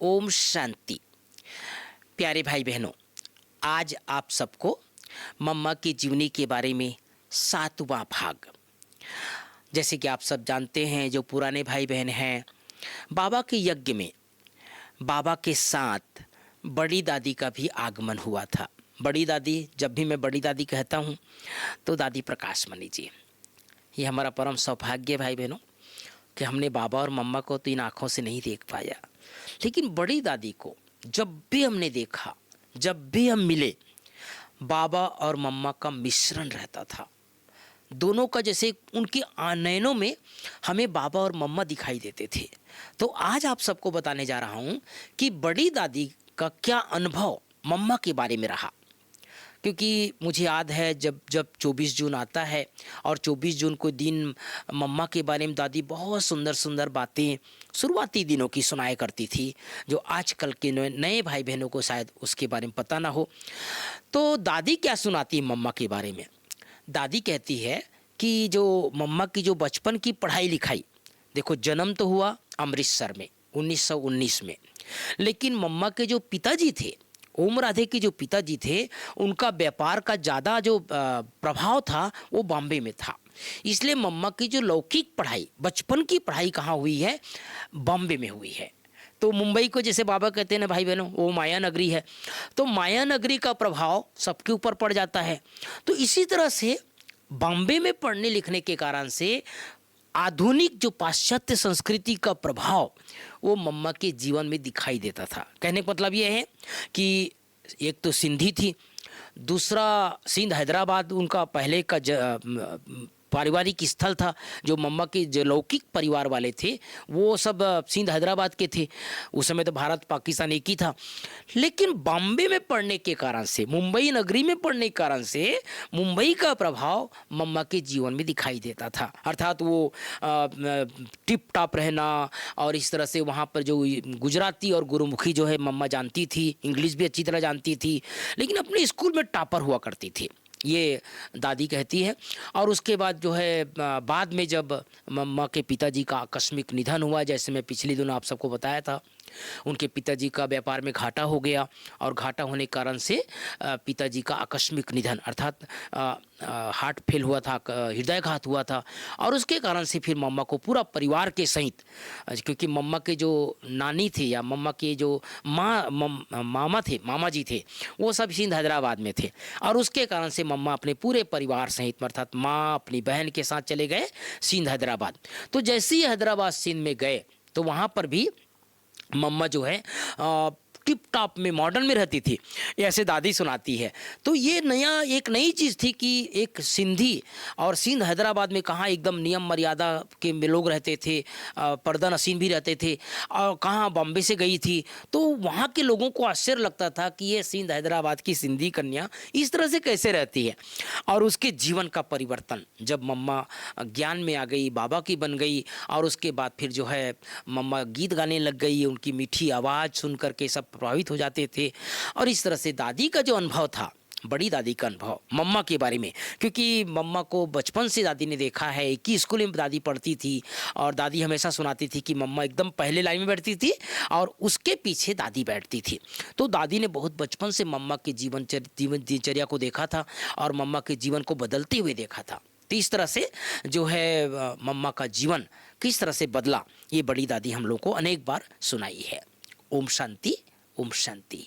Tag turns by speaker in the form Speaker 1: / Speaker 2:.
Speaker 1: ओम शांति। प्यारे भाई बहनों, आज आप सबको मम्मा की जीवनी के बारे में 7वां भाग। जैसे कि आप सब जानते हैं, जो पुराने भाई बहन हैं, बाबा के यज्ञ में बाबा के साथ बड़ी दादी का भी आगमन हुआ था। बड़ी दादी, जब भी मैं बड़ी दादी कहता हूँ तो दादी प्रकाश मणि जी। ये हमारा परम सौभाग्य भाई बहनों कि हमने बाबा और मम्मा को तो इन आँखों से नहीं देख पाया, लेकिन बड़ी दादी को जब भी हमने देखा, जब भी हम मिले, बाबा और मम्मा का मिश्रण रहता था। दोनों का जैसे उनके नयनों में हमें बाबा और मम्मा दिखाई देते थे। तो आज आप सबको बताने जा रहा हूँ कि बड़ी दादी का क्या अनुभव मम्मा के बारे में रहा। क्योंकि मुझे याद है जब 24 जून आता है और 24 जून को दिन मम्मा के बारे में दादी बहुत सुंदर सुंदर बातें शुरुआती दिनों की सुनाया करती थी, जो आजकल के नए भाई बहनों को शायद उसके बारे में पता ना हो। तो दादी क्या सुनाती है मम्मा के बारे में? दादी कहती है कि जो मम्मा की जो बचपन की पढ़ाई लिखाई, देखो जन्म तो हुआ अमृतसर में 1919 में, लेकिन मम्मा के जो पिताजी थे, ओम राधे के जो पिताजी थे, उनका व्यापार का ज़्यादा जो प्रभाव था वो बॉम्बे में था। इसलिए मम्मा की जो लौकिक पढ़ाई, बचपन की पढ़ाई कहाँ हुई है? बॉम्बे में हुई है। तो मुंबई को जैसे बाबा कहते हैं ना भाई बहनों, वो माया नगरी है, तो माया नगरी का प्रभाव सबके ऊपर पड़ जाता है। तो इसी तरह से बॉम्बे में पढ़ने लिखने के कारण से आधुनिक जो पाश्चात्य संस्कृति का प्रभाव वो मम्मा के जीवन में दिखाई देता था। कहने का मतलब ये है कि एक तो सिंधी थी, दूसरा सिंध हैदराबाद उनका पहले का पारिवारिक स्थल था। जो मम्मा के जो लौकिक परिवार वाले थे वो सब सिंध हैदराबाद के थे। उस समय तो भारत पाकिस्तान एक ही था। लेकिन बॉम्बे में पढ़ने के कारण से, मुंबई नगरी में पढ़ने के कारण से मुंबई का प्रभाव मम्मा के जीवन में दिखाई देता था। अर्थात वो टिप टॉप रहना, और इस तरह से वहाँ पर जो गुजराती और गुरुमुखी जो है मम्मा जानती थी, इंग्लिश भी अच्छी तरह जानती थी, लेकिन अपने स्कूल में टॉपर हुआ करती थी, ये दादी कहती है। और उसके बाद जो है बाद में जब मम्मा के पिताजी का आकस्मिक निधन हुआ, जैसे मैं पिछले दिनों आप सबको बताया था, उनके पिताजी का व्यापार में घाटा हो गया, और घाटा होने के कारण से पिताजी का आकस्मिक निधन, अर्थात हार्ट फेल हुआ था, हृदयघात हुआ था, और उसके कारण से फिर मम्मा को पूरा परिवार के सहित, क्योंकि मम्मा के जो नानी थे या मम्मा के जो मामा थे, मामा जी थे, वो सब सिंध हैदराबाद में थे, और उसके कारण से मम्मा अपने पूरे परिवार सहित, अर्थात माँ अपनी बहन के साथ चले गए सिंध हैदराबाद। तो जैसे ही हैदराबाद सिंध में गए तो वहाँ पर भी मम्मा जो है टिप टॉप में मॉडर्न में रहती थी, ऐसे दादी सुनाती है। तो ये एक नई चीज़ थी कि एक सिंधी और सिंध हैदराबाद में कहाँ एकदम नियम मर्यादा के लोग रहते थे, पर्दा नशीन भी रहते थे, और कहाँ बॉम्बे से गई थी। तो वहाँ के लोगों को आश्चर्य लगता था कि ये सिंध हैदराबाद की सिंधी कन्या इस तरह से कैसे रहती है। और उसके जीवन का परिवर्तन जब मम्मा ज्ञान में आ गई, बाबा की बन गई, और उसके बाद फिर जो है मम्मा गीत गाने लग गई, उनकी मीठी आवाज़ सुन करके सब प्रभावित हो जाते थे। और इस तरह से दादी का जो अनुभव था, बड़ी दादी का अनुभव मम्मा के बारे में, क्योंकि मम्मा को बचपन से दादी ने देखा है, एक ही स्कूल में दादी पढ़ती थी, और दादी हमेशा सुनाती थी कि मम्मा एकदम पहले लाइन में बैठती थी और उसके पीछे दादी बैठती थी। तो दादी ने बहुत बचपन से मम्मा के जीवन दिनचर्या को देखा था और मम्मा के जीवन को बदलते हुए देखा था। तो इस तरह से जो है मम्मा का जीवन किस तरह से बदला, ये बड़ी दादी हम लोग को अनेक बार सुनाई है। ओम शांति, ओम शांति।